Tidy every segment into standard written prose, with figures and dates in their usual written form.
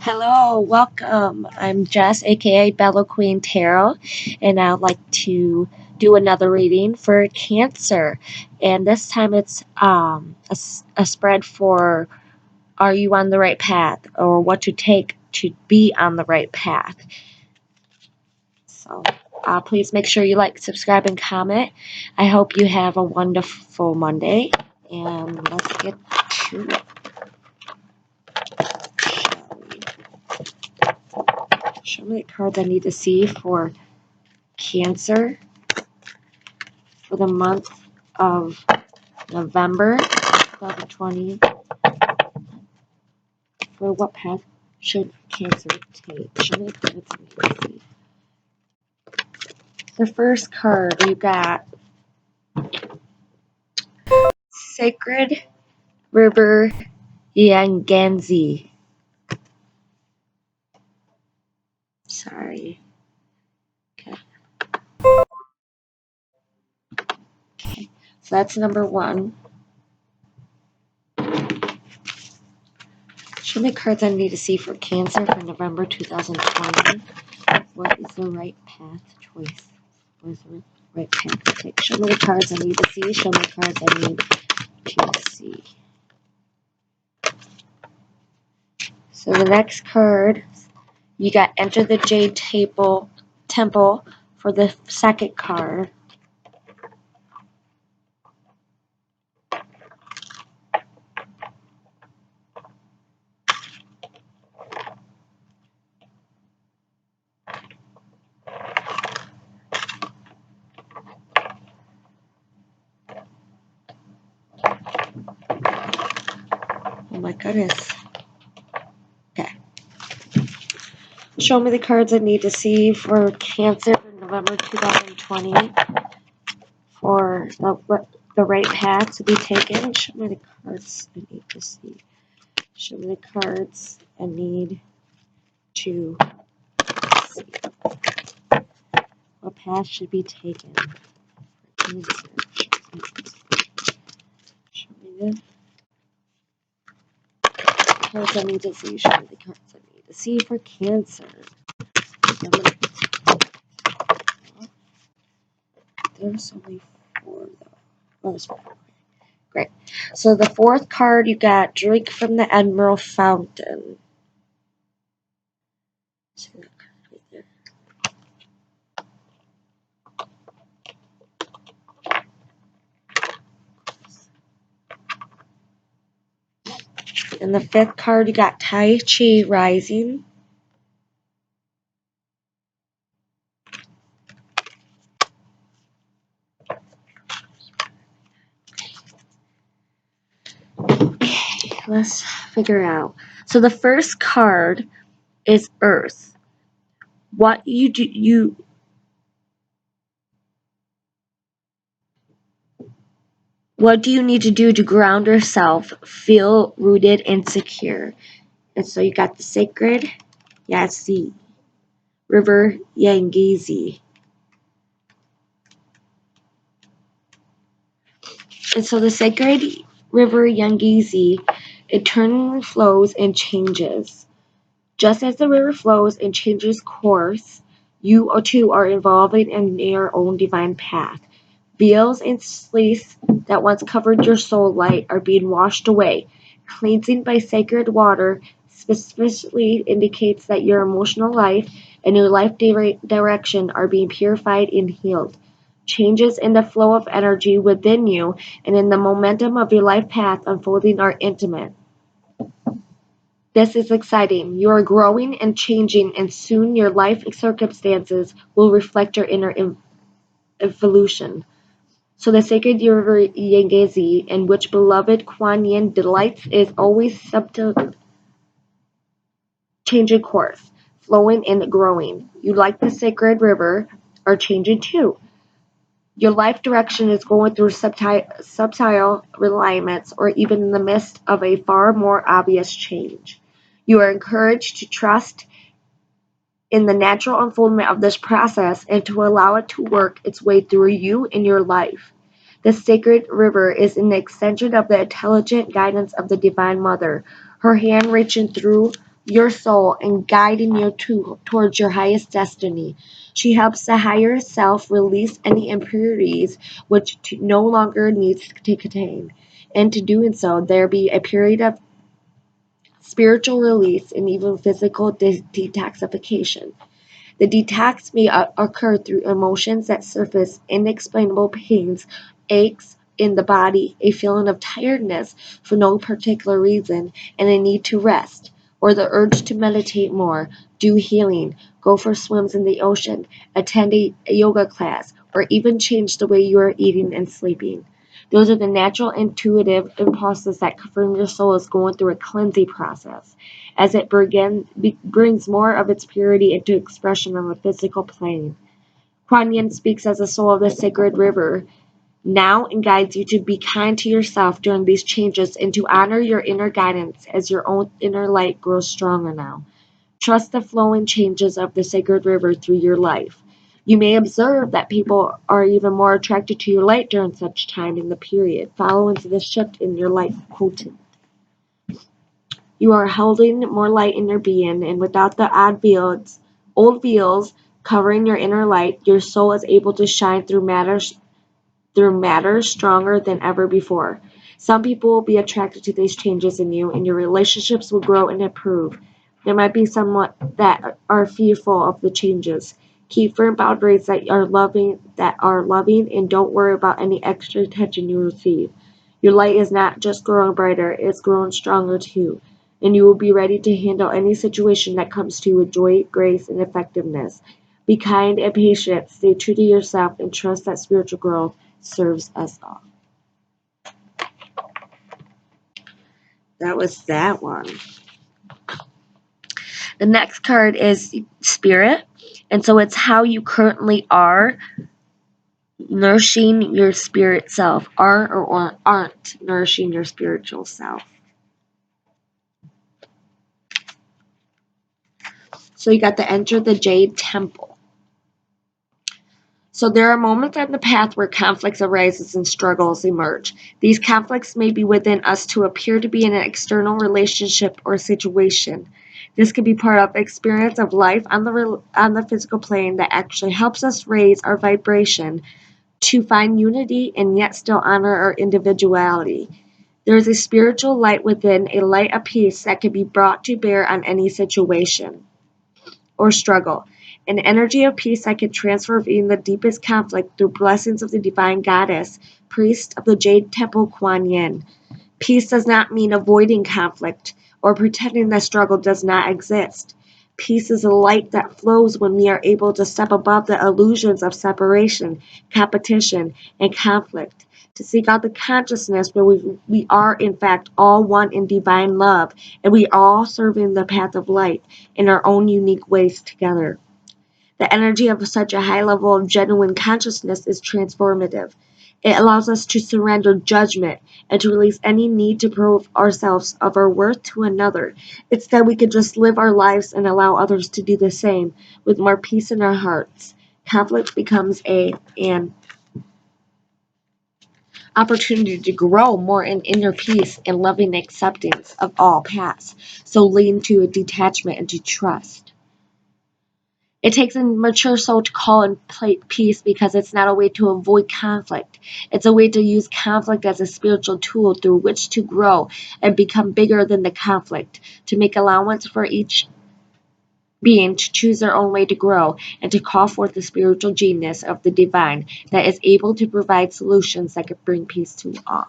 Hello, welcome. I'm Jess, aka Bella Queen Tarot, and I'd like to do another reading for Cancer. And this time it's a spread for are you on the right path or what to take to be on the right path. So please make sure you like, subscribe, and comment. I hope you have a wonderful Monday, and let's get to it. Shall we? Show me the cards I need to see for Cancer for the month of November 2020. For what path should Cancer take? Show me the cards I need to see. The first card you got Sacred River Yanganzi. Sorry. Okay. So that's number one. Show me cards I need to see for Cancer for November 2020. What is the right path choice? What is the right path to take? Show me the cards I need to see. Show me the cards I need to see. So the next card, you got Enter the Jade Temple for the second card. Oh my goodness. Okay. Show me the cards I need to see for Cancer for November 2020 for the right path to be taken. Show me the cards I need to see. Show me the cards I need to see. What path should be taken for Cancer? Show me the cards I need to see. Show me the cards I need to see for Cancer. There's only four though. Oh, there's four. Great. So the fourth card you got Drink from the Emerald Fountain. See that card right there. And the fifth card you got Tai Chi Rising. Okay, let's figure out. So the first card is Earth. What you do what do you need to do to ground yourself, feel rooted and secure? And so you got the Sacred Yasi River Yangizi. And so the Sacred River Yangizi eternally flows and changes. Just as the river flows and changes course, you too are evolving in your own divine path. Veils and slates that once covered your soul light are being washed away. Cleansing by sacred water specifically indicates that your emotional life and your life direction are being purified and healed. Changes in the flow of energy within you and in the momentum of your life path unfolding are intimate. This is exciting. You are growing and changing, and soon your life circumstances will reflect your inner evolution. So the sacred river Yangtze, in which beloved Kuan Yin delights, is always subtle, changing course, flowing and growing. You like the sacred river are changing too. Your life direction is going through subtle realignments or even in the midst of a far more obvious change. You are encouraged to trust in the natural unfoldment of this process and to allow it to work its way through you in your life. The sacred river is an extension of the intelligent guidance of the Divine Mother, her hand reaching through your soul and guiding you towards your highest destiny. She helps the higher self release any impurities which no longer needs to contain. And to doing so, there be a period of spiritual release and even physical detoxification. The detox may occur through emotions that surface, inexplainable pains, aches in the body, a feeling of tiredness for no particular reason, and a need to rest, or the urge to meditate more, do healing, go for swims in the ocean, attend a yoga class, or even change the way you are eating and sleeping. Those are the natural intuitive impulses that confirm your soul is going through a cleansing process as it brings more of its purity into expression on the physical plane. Kuan Yin speaks as the soul of the sacred river now and guides you to be kind to yourself during these changes and to honor your inner guidance as your own inner light grows stronger now. Trust the flowing changes of the sacred river through your life. You may observe that people are even more attracted to your light during such time in the period, following the shift in your life quotient. You are holding more light in your being, and without the old veils covering your inner light, your soul is able to shine through matter stronger than ever before. Some people will be attracted to these changes in you, and your relationships will grow and improve. There might be some that are fearful of the changes. Keep firm boundaries that are loving, and don't worry about any extra attention you receive. Your light is not just growing brighter, it's growing stronger too. And you will be ready to handle any situation that comes to you with joy, grace, and effectiveness. Be kind and patient, stay true to yourself, and trust that spiritual growth serves us all. That was that one. The next card is Spirit. And so it's how you currently are nourishing your spirit self, are or aren't nourishing your spiritual self. So you got to enter the Jade Temple. So there are moments on the path where conflicts arises and struggles emerge. These conflicts may be within us to appear to be in an external relationship or situation. This could be part of experience of life on the physical plane that actually helps us raise our vibration to find unity and yet still honor our individuality. There is a spiritual light within, a light of peace that can be brought to bear on any situation or struggle. An energy of peace that can transfer even the deepest conflict through blessings of the divine goddess, priest of the Jade Temple Kuan Yin. Peace does not mean avoiding conflict or pretending that struggle does not exist. Peace is a light that flows when we are able to step above the illusions of separation, competition, and conflict, to seek out the consciousness where we are in fact all one in divine love, and we are all serving the path of light in our own unique ways together. The energy of such a high level of genuine consciousness is transformative. It allows us to surrender judgment and to release any need to prove ourselves of our worth to another. Instead, we can just live our lives and allow others to do the same with more peace in our hearts. Conflict becomes an opportunity to grow more in inner peace and loving acceptance of all paths. So lean to a detachment and to trust. It takes a mature soul to call in peace because it's not a way to avoid conflict. It's a way to use conflict as a spiritual tool through which to grow and become bigger than the conflict, to make allowance for each being to choose their own way to grow and to call forth the spiritual genius of the divine that is able to provide solutions that could bring peace to all.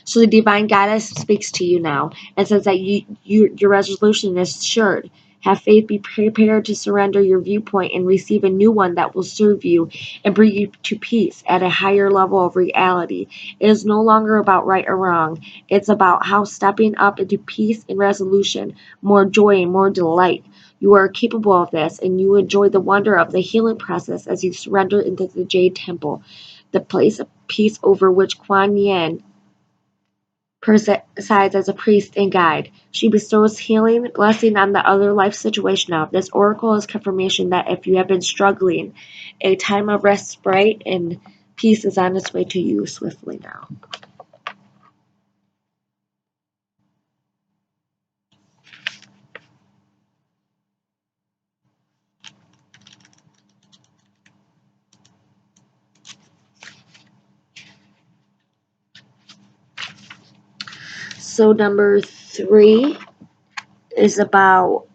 So the divine goddess speaks to you now and says that your resolution is assured. Have faith, be prepared to surrender your viewpoint and receive a new one that will serve you and bring you to peace at a higher level of reality. It is no longer about right or wrong. It's about how stepping up into peace and resolution, more joy and more delight. You are capable of this, and you enjoy the wonder of the healing process as you surrender into the Jade Temple, the place of peace over which Kuan Yin presides as a priest and guide. She bestows healing, blessing on the other life situation of. This oracle is confirmation that if you have been struggling, a time of respite and peace is on its way to you swiftly now. So number 3 is about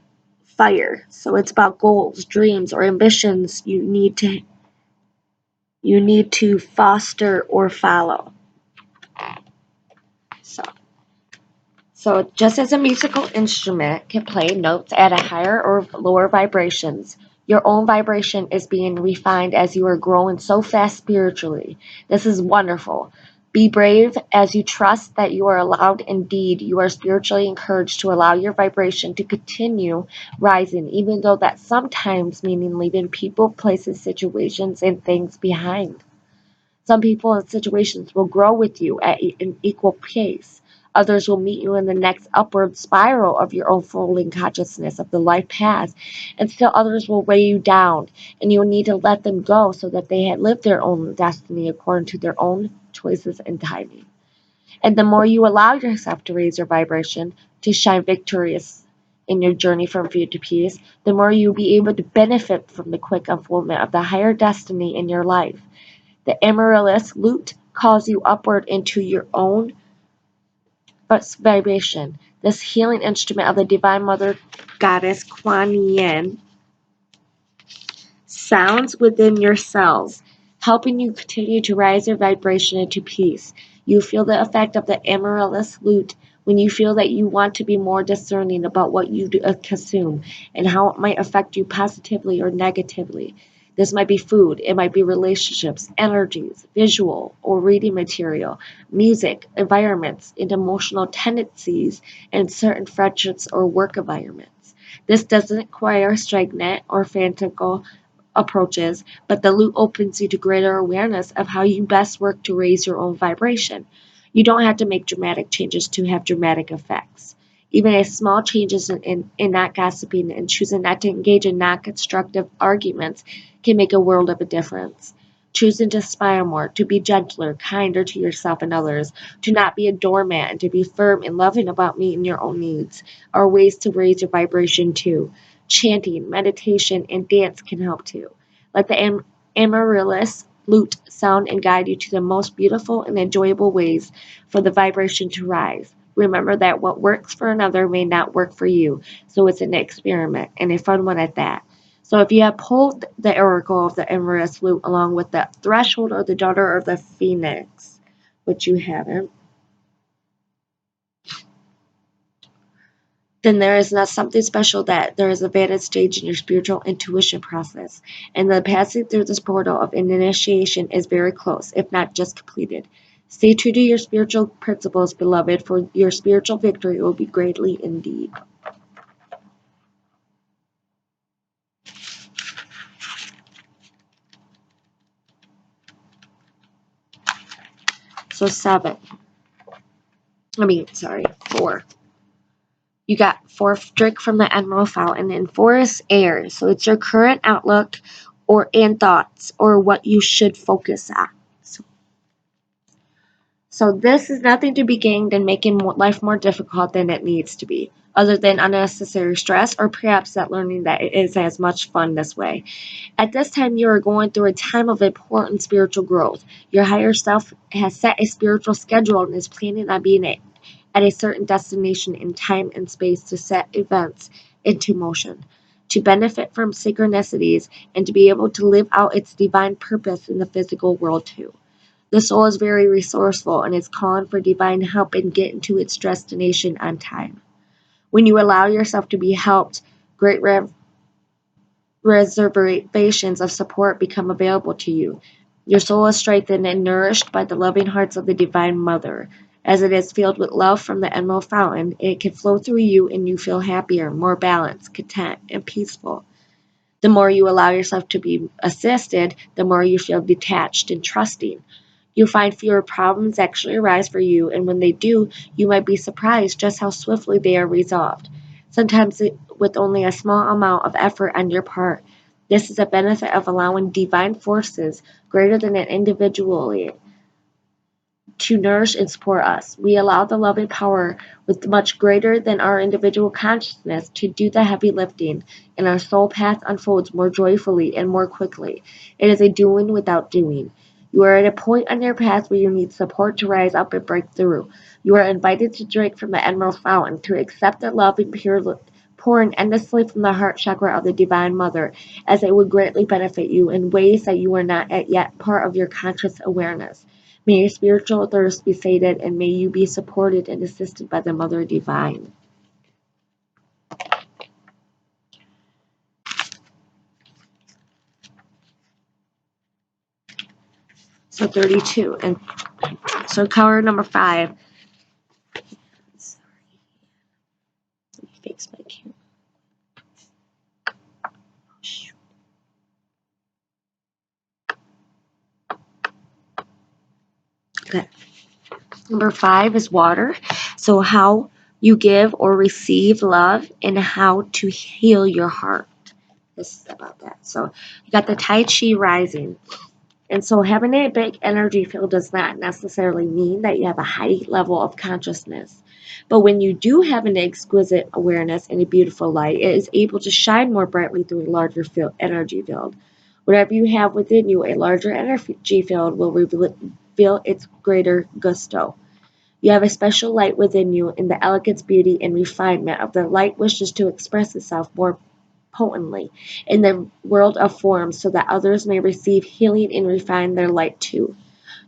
fire. So it's about goals, dreams, or ambitions you need to foster or follow. So So just as a musical instrument can play notes at a higher or lower vibrations, your own vibration is being refined as you are growing so fast spiritually. This is wonderful. Be brave as you trust that you are allowed, indeed, you are spiritually encouraged to allow your vibration to continue rising, even though that sometimes meaning leaving people, places, situations, and things behind. Some people and situations will grow with you at an equal pace. Others will meet you in the next upward spiral of your unfolding consciousness of the life path, and still others will weigh you down, and you will need to let them go so that they have lived their own destiny according to their own choices and timing. And the more you allow yourself to raise your vibration, to shine victorious in your journey from fear to peace, the more you'll be able to benefit from the quick unfoldment of the higher destiny in your life. The amaryllis lute calls you upward into your own vibration. This healing instrument of the Divine Mother Goddess Kuan Yin sounds within your cells, helping you continue to rise your vibration into peace. You feel the effect of the amaryllis lute when you feel that you want to be more discerning about what you consume and how it might affect you positively or negatively. This might be food, it might be relationships, energies, visual or reading material, music, environments, and emotional tendencies, and certain friendships or work environments. This doesn't require stagnant or fanatical approaches, but the loop opens you to greater awareness of how you best work to raise your own vibration. You don't have to make dramatic changes to have dramatic effects. Even a small changes in not gossiping and choosing not to engage in non constructive arguments can make a world of a difference. Choosing to smile more, to be gentler, kinder to yourself and others, to not be a doormat, and to be firm and loving about meeting your own needs are ways to raise your vibration too. Chanting, meditation, and dance can help too. Let the amaryllis lute sound and guide you to the most beautiful and enjoyable ways for the vibration to rise. Remember that what works for another may not work for you, so it's an experiment and a fun one at that. So if you have pulled the oracle of the amaryllis lute along with the threshold or the daughter of the phoenix, which you haven't, then there is not something special that there is a advanced stage in your spiritual intuition process, and the passing through this portal of initiation is very close, if not just completed. Stay true to your spiritual principles, beloved, for your spiritual victory will be greatly indeed. So 4. You got 4, drink from the emerald fountain, and 4 is air. So it's your current outlook and thoughts or what you should focus on. So this is nothing to be gained in making life more difficult than it needs to be, other than unnecessary stress or perhaps that learning that it is as much fun this way. At this time, you are going through a time of important spiritual growth. Your higher self has set a spiritual schedule and is planning on being at a certain destination in time and space to set events into motion, to benefit from synchronicities, and to be able to live out its divine purpose in the physical world too. The soul is very resourceful and is calling for divine help in getting to its destination on time. When you allow yourself to be helped, great reservations of support become available to you. Your soul is strengthened and nourished by the loving hearts of the Divine Mother. As it is filled with love from the emerald fountain, it can flow through you and you feel happier, more balanced, content, and peaceful. The more you allow yourself to be assisted, the more you feel detached and trusting. You'll find fewer problems actually arise for you, and when they do, you might be surprised just how swiftly they are resolved. Sometimes with only a small amount of effort on your part. This is a benefit of allowing divine forces greater than an individually to nourish and support us. We allow the loving power with much greater than our individual consciousness to do the heavy lifting, and our soul path unfolds more joyfully and more quickly. It is a doing without doing. You are at a point on your path where you need support to rise up and break through. You are invited to drink from the emerald fountain, to accept the loving, pure, pouring endlessly from the heart chakra of the Divine Mother, as it would greatly benefit you in ways that you are not yet part of your conscious awareness. May your spiritual thirst be sated, and may you be supported and assisted by the Mother Divine. So 32. And so color number 5. Sorry, let me fix my camera. Okay. Number 5 is water. So how you give or receive love and how to heal your heart. This is about that. So you got the Tai Chi rising. And so having a big energy field does not necessarily mean that you have a high level of consciousness. But when you do have an exquisite awareness and a beautiful light, it is able to shine more brightly through a larger energy field. Whatever you have within you, a larger energy field will reveal its greater gusto. You have a special light within you, and the elegance, beauty, and refinement of the light wishes to express itself more potently in the world of forms so that others may receive healing and refine their light too.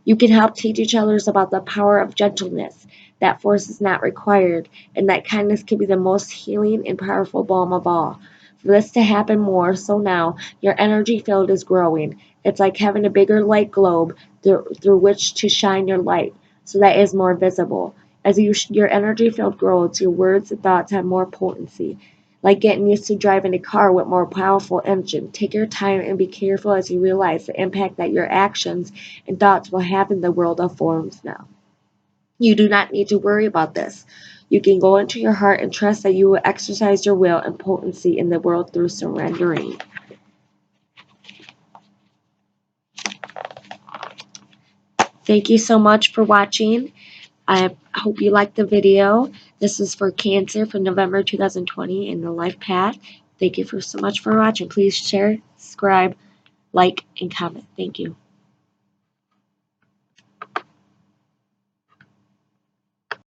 You can help teach each other about the power of gentleness, that force is not required, and that kindness can be the most healing and powerful balm of all. For this to happen more so now, your energy field is growing. It's like having a bigger light globe through which to shine your light, so that it is more visible. As your energy field grows, your words and thoughts have more potency. Like getting used to driving a car with more powerful engine. Take your time and be careful as you realize the impact that your actions and thoughts will have in the world of forms now. You do not need to worry about this. You can go into your heart and trust that you will exercise your will and potency in the world through surrendering. Thank you so much for watching. I hope you liked the video. This is for Cancer for November 2020 in the life path. Thank you so much for watching. Please share, subscribe, like, and comment. Thank you.